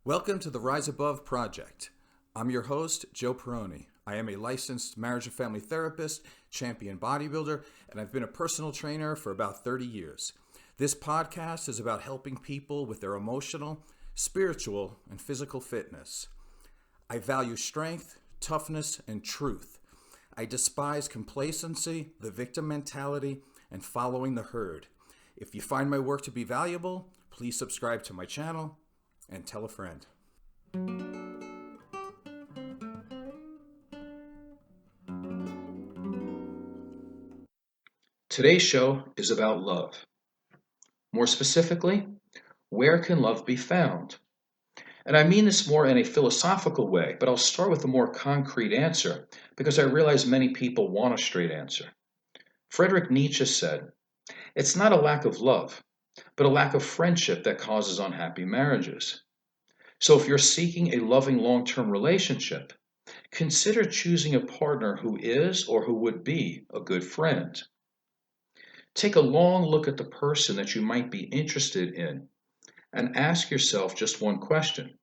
Welcome to the Rise Above Project. I'm your host, Joe Perroni. I am a licensed marriage and family therapist, champion bodybuilder, and I've been a personal trainer for about 30 years. This podcast is about helping people with their emotional, spiritual, and physical fitness. I value strength, toughness, and truth. I despise complacency, the victim mentality, and following the herd. If you find my work to be valuable, please subscribe to my channel and tell a friend. Today's show is about love. More specifically, where can love be found? And I mean this more in a philosophical way, but I'll start with a more concrete answer because I realize many people want a straight answer. Friedrich Nietzsche said, "It's not a lack of love, but a lack of friendship that causes unhappy marriages." So if you're seeking a loving long-term relationship, consider choosing a partner who is or who would be a good friend. Take a long look at the person that you might be interested in and ask yourself just one question.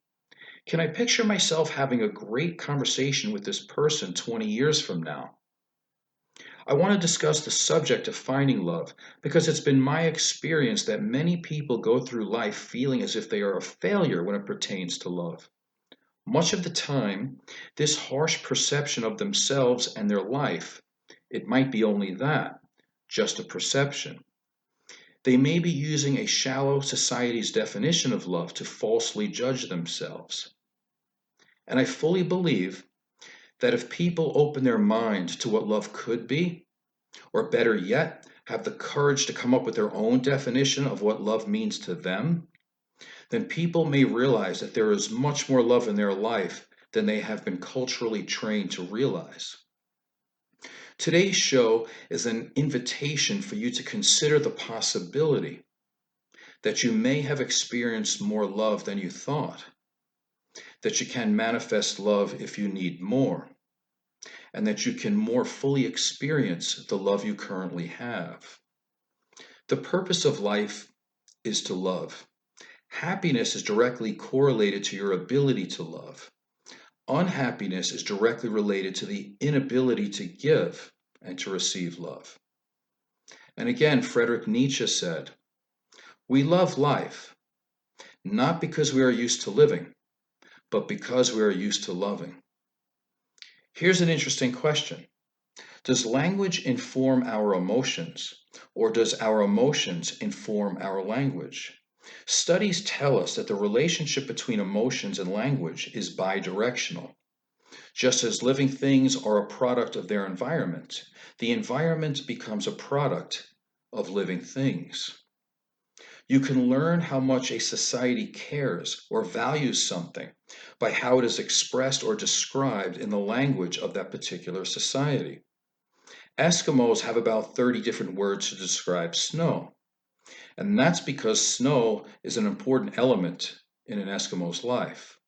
Can I picture myself having a great conversation with this person 20 years from now? I want to discuss the subject of finding love because it's been my experience that many people go through life feeling as if they are a failure when it pertains to love. Much of the time, this harsh perception of themselves and their life, it might be only that, just a perception. They may be using a shallow society's definition of love to falsely judge themselves. And I fully believe that if people open their mind to what love could be, or better yet, have the courage to come up with their own definition of what love means to them, then people may realize that there is much more love in their life than they have been culturally trained to realize. Today's show is an invitation for you to consider the possibility that you may have experienced more love than you thought, that you can manifest love if you need more, and that you can more fully experience the love you currently have. The purpose of life is to love. Happiness is directly correlated to your ability to love. Unhappiness is directly related to the inability to give and to receive love. And again, Friedrich Nietzsche said, "We love life, not because we are used to living, but because we are used to loving." Here's an interesting question. Does language inform our emotions, or does our emotions inform our language? Studies tell us that the relationship between emotions and language is bidirectional. Just as living things are a product of their environment, the environment becomes a product of living things. You can learn how much a society cares or values something by how it is expressed or described in the language of that particular society. Eskimos have about 30 different words to describe snow, and that's because snow is an important element in an Eskimo's life.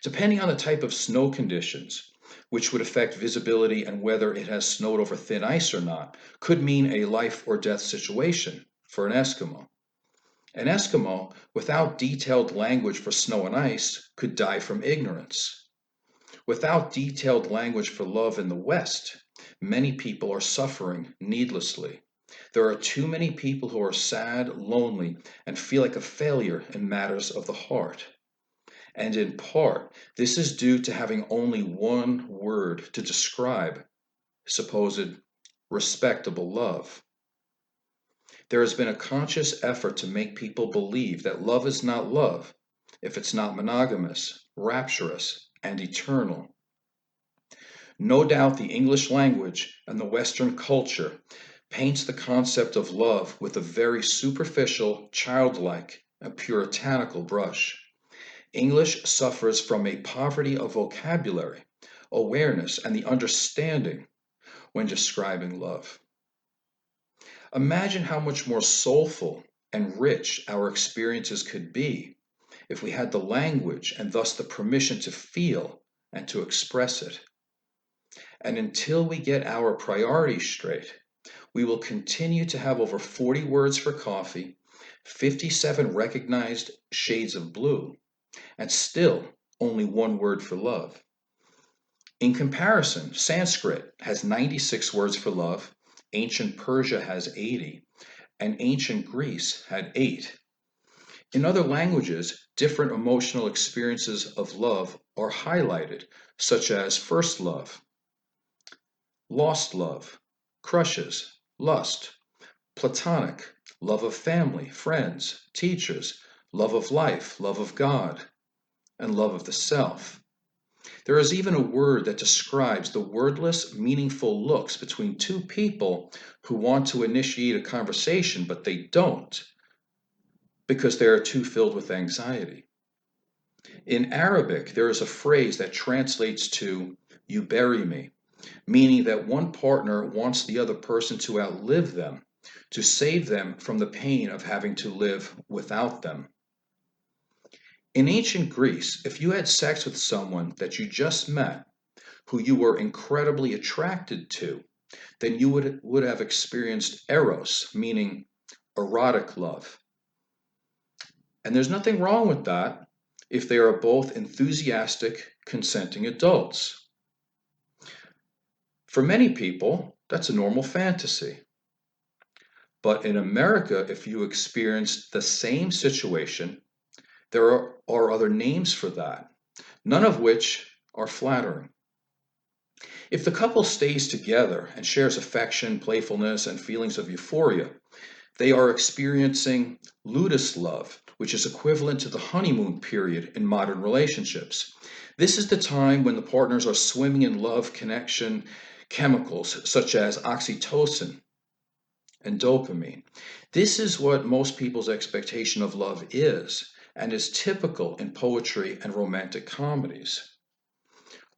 Depending on the type of snow conditions, which would affect visibility and whether it has snowed over thin ice or not, could mean a life or death situation for an Eskimo. An Eskimo, without detailed language for snow and ice, could die from ignorance. Without detailed language for love in the West, many people are suffering needlessly. There are too many people who are sad, lonely, and feel like a failure in matters of the heart. And in part, this is due to having only one word to describe supposed respectable love. There has been a conscious effort to make people believe that love is not love if it's not monogamous, rapturous, and eternal. No doubt the English language and the Western culture paints the concept of love with a very superficial, childlike, and puritanical brush. English suffers from a poverty of vocabulary, awareness, and the understanding when describing love. Imagine how much more soulful and rich our experiences could be if we had the language and thus the permission to feel and to express it. And until we get our priorities straight, we will continue to have over 40 words for coffee, 57 recognized shades of blue, and still only one word for love. In comparison, Sanskrit has 96 words for love, ancient Persia has 80, and ancient Greece had 8. In other languages, different emotional experiences of love are highlighted, such as first love, lost love, crushes, lust, platonic, love of family, friends, teachers, love of life, love of God, and love of the self. There is even a word that describes the wordless, meaningful looks between two people who want to initiate a conversation, but they don't because they are too filled with anxiety. In Arabic, there is a phrase that translates to, "you bury me," meaning that one partner wants the other person to outlive them, to save them from the pain of having to live without them. In ancient Greece, if you had sex with someone that you just met, who you were incredibly attracted to, then you would have experienced eros, meaning erotic love. And there's nothing wrong with that if they are both enthusiastic, consenting adults. For many people, that's a normal fantasy. But in America, if you experience the same situation, there are other names for that, none of which are flattering. If the couple stays together and shares affection, playfulness, and feelings of euphoria, they are experiencing ludus love, which is equivalent to the honeymoon period in modern relationships. This is the time when the partners are swimming in love connection chemicals such as oxytocin and dopamine. This is what most people's expectation of love is, and is typical in poetry and romantic comedies.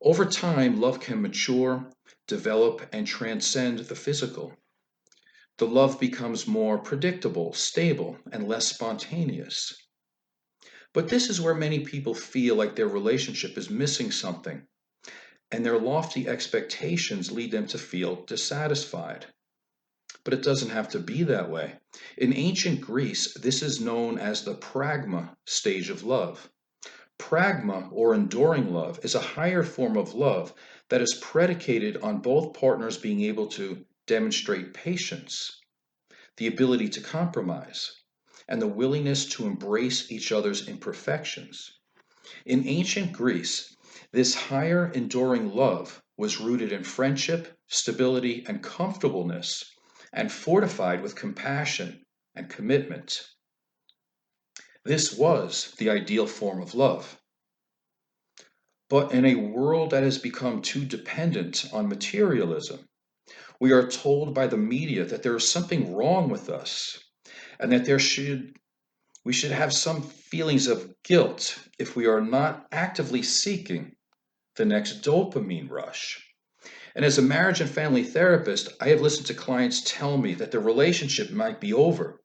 Over time, love can mature, develop, and transcend the physical. The love becomes more predictable, stable, and less spontaneous. But this is where many people feel like their relationship is missing something, and their lofty expectations lead them to feel dissatisfied. But it doesn't have to be that way. In ancient Greece, this is known as the pragma stage of love. Pragma, or enduring love, is a higher form of love that is predicated on both partners being able to demonstrate patience, the ability to compromise, and the willingness to embrace each other's imperfections. In ancient Greece, this higher enduring love was rooted in friendship, stability, and comfortableness, and fortified with compassion and commitment. This was the ideal form of love. But in a world that has become too dependent on materialism, we are told by the media that there is something wrong with us, and that we should have some feelings of guilt if we are not actively seeking the next dopamine rush. And as a marriage and family therapist, I have listened to clients tell me that their relationship might be over.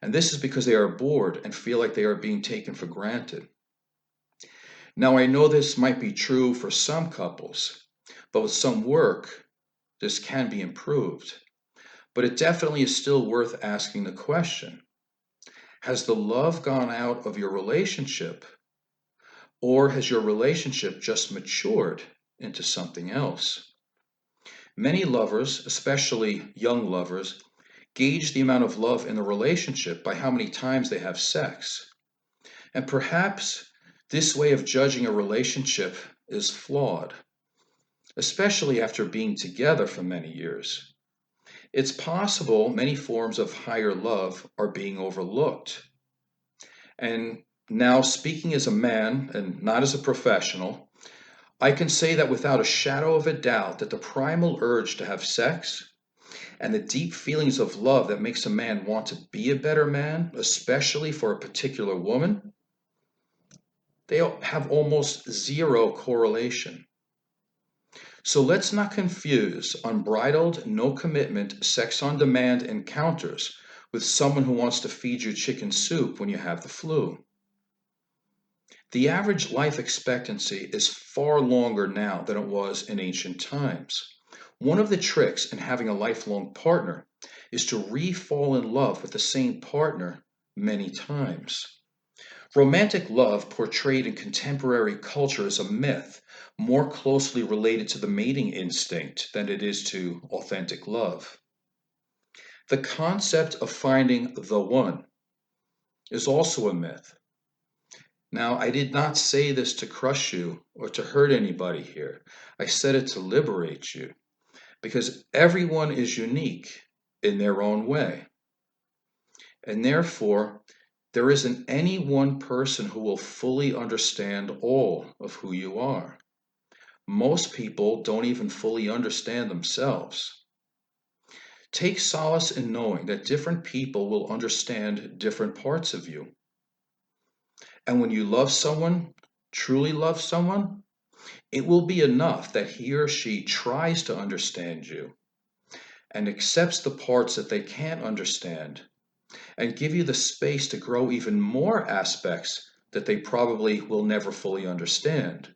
And this is because they are bored and feel like they are being taken for granted. Now, I know this might be true for some couples, but with some work, this can be improved. But it definitely is still worth asking the question: has the love gone out of your relationship, or has your relationship just matured into something else? Many lovers, especially young lovers, gauge the amount of love in the relationship by how many times they have sex. And perhaps this way of judging a relationship is flawed, especially after being together for many years. It's possible many forms of higher love are being overlooked. And now, speaking as a man and not as a professional, I can say that without a shadow of a doubt that the primal urge to have sex and the deep feelings of love that makes a man want to be a better man, especially for a particular woman, they have almost zero correlation. So let's not confuse unbridled, no commitment, sex on demand encounters with someone who wants to feed you chicken soup when you have the flu. The average life expectancy is far longer now than it was in ancient times. One of the tricks in having a lifelong partner is to re-fall in love with the same partner many times. Romantic love, portrayed in contemporary culture, is a myth, more closely related to the mating instinct than it is to authentic love. The concept of finding the one is also a myth. Now, I did not say this to crush you or to hurt anybody here. I said it to liberate you because everyone is unique in their own way. And therefore, there isn't any one person who will fully understand all of who you are. Most people don't even fully understand themselves. Take solace in knowing that different people will understand different parts of you. And when you love someone, truly love someone, it will be enough that he or she tries to understand you and accepts the parts that they can't understand and give you the space to grow even more aspects that they probably will never fully understand.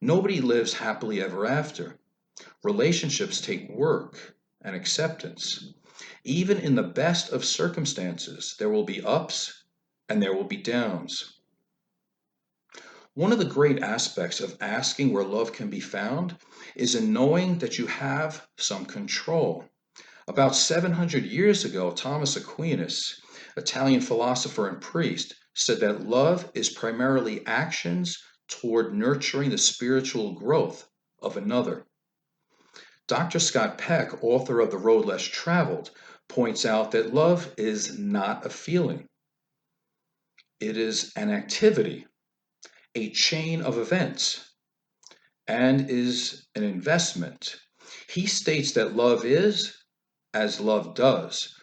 Nobody lives happily ever after. Relationships take work and acceptance. Even in the best of circumstances, there will be ups and there will be downs. One of the great aspects of asking where love can be found is in knowing that you have some control. About 700 years ago, Thomas Aquinas, Italian philosopher and priest, said that love is primarily actions toward nurturing the spiritual growth of another. Dr. Scott Peck, author of The Road Less Traveled, points out that love is not a feeling. It is an activity, a chain of events, and is an investment. He states that love is as love does,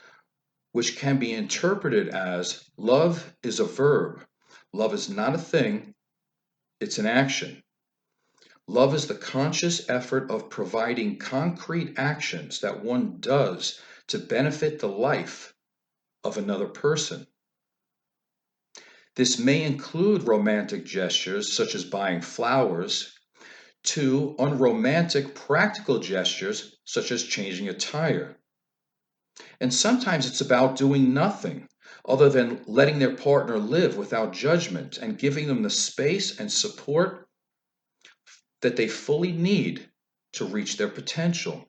which can be interpreted as love is a verb. Love is not a thing, it's an action. Love is the conscious effort of providing concrete actions that one does to benefit the life of another person. This may include romantic gestures such as buying flowers, to unromantic practical gestures such as changing a tire. And sometimes it's about doing nothing other than letting their partner live without judgment and giving them the space and support that they fully need to reach their potential.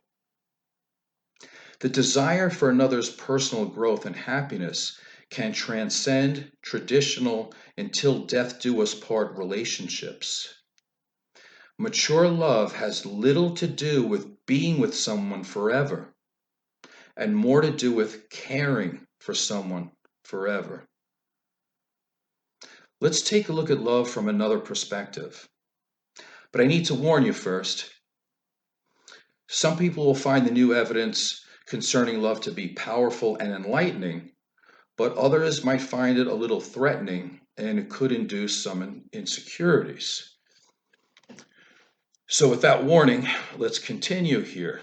The desire for another's personal growth and happiness can transcend traditional until death do us part relationships. Mature love has little to do with being with someone forever and more to do with caring for someone forever. Let's take a look at love from another perspective. But I need to warn you first. Some people will find the new evidence concerning love to be powerful and enlightening, but others might find it a little threatening and it could induce some insecurities. So with that warning, let's continue here.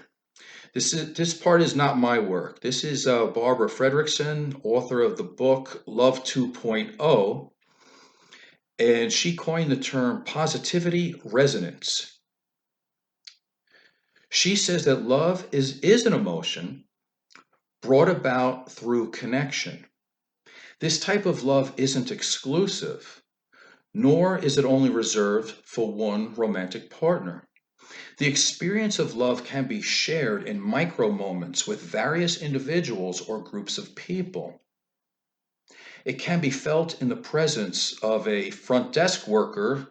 This part is not my work. This is Barbara Fredrickson, author of the book Love 2.0, and she coined the term positivity resonance. She says that love is an emotion brought about through connection. This type of love isn't exclusive, nor is it only reserved for one romantic partner. The experience of love can be shared in micro moments with various individuals or groups of people. It can be felt in the presence of a front desk worker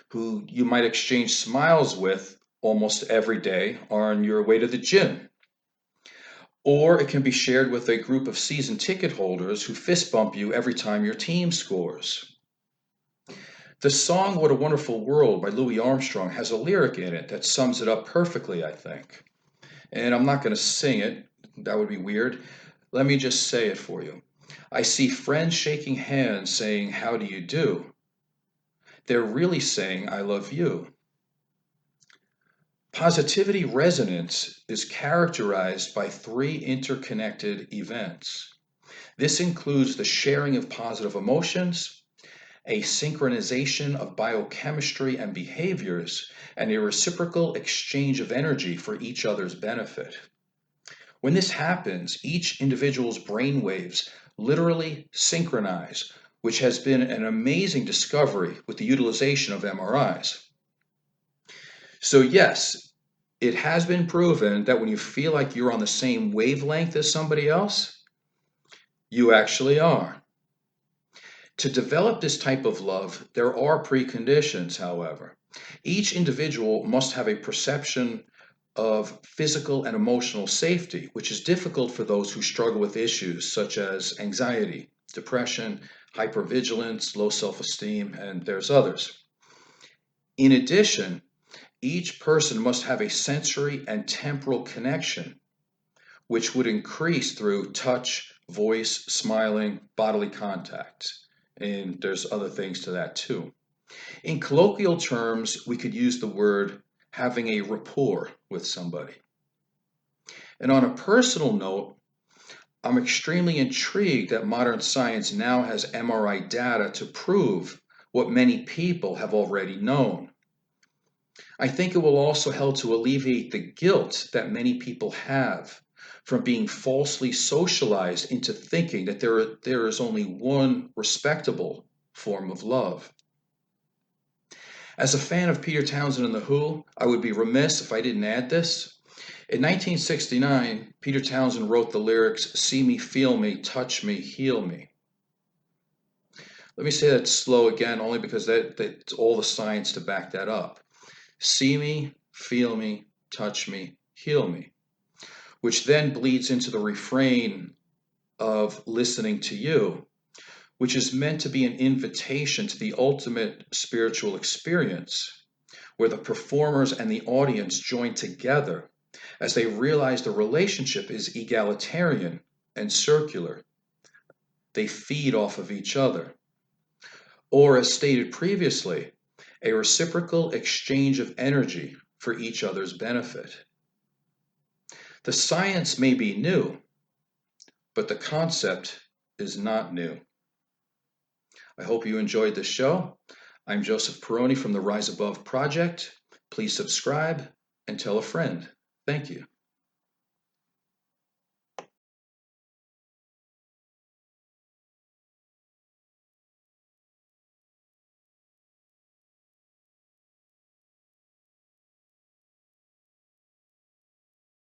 who you might exchange smiles with almost every day on your way to the gym. Or it can be shared with a group of season ticket holders who fist bump you every time your team scores. The song What a Wonderful World by Louis Armstrong has a lyric in it that sums it up perfectly, I think. And I'm not going to sing it, that would be weird. Let me just say it for you. I see friends shaking hands saying, "How do you do?" They're really saying, "I love you." Positivity resonance is characterized by three interconnected events. This includes the sharing of positive emotions, a synchronization of biochemistry and behaviors, and a reciprocal exchange of energy for each other's benefit. When this happens, each individual's brain waves literally synchronize, which has been an amazing discovery with the utilization of MRIs. So yes, it has been proven that when you feel like you're on the same wavelength as somebody else, you actually are. To develop this type of love, there are preconditions, however. Each individual must have a perception of physical and emotional safety, which is difficult for those who struggle with issues such as anxiety, depression, hypervigilance, low self-esteem, and there's others. In addition, each person must have a sensory and temporal connection, which would increase through touch, voice, smiling, bodily contact. And there's other things to that too. In colloquial terms, we could use the word having a rapport with somebody. And on a personal note, I'm extremely intrigued that modern science now has MRI data to prove what many people have already known. I think it will also help to alleviate the guilt that many people have from being falsely socialized into thinking that there is only one respectable form of love. As a fan of Peter Townsend and The Who, I would be remiss if I didn't add this. In 1969, Peter Townsend wrote the lyrics, "See me, feel me, touch me, heal me." Let me say that slow again, only because that's all the science to back that up. See me, feel me, touch me, heal me. Which then bleeds into the refrain of listening to you, which is meant to be an invitation to the ultimate spiritual experience, where the performers and the audience join together as they realize the relationship is egalitarian and circular. They feed off of each other. Or, as stated previously, a reciprocal exchange of energy for each other's benefit. The science may be new, but the concept is not new. I hope you enjoyed this show. I'm Joseph Perroni from the Rise Above Project. Please subscribe and tell a friend. Thank you.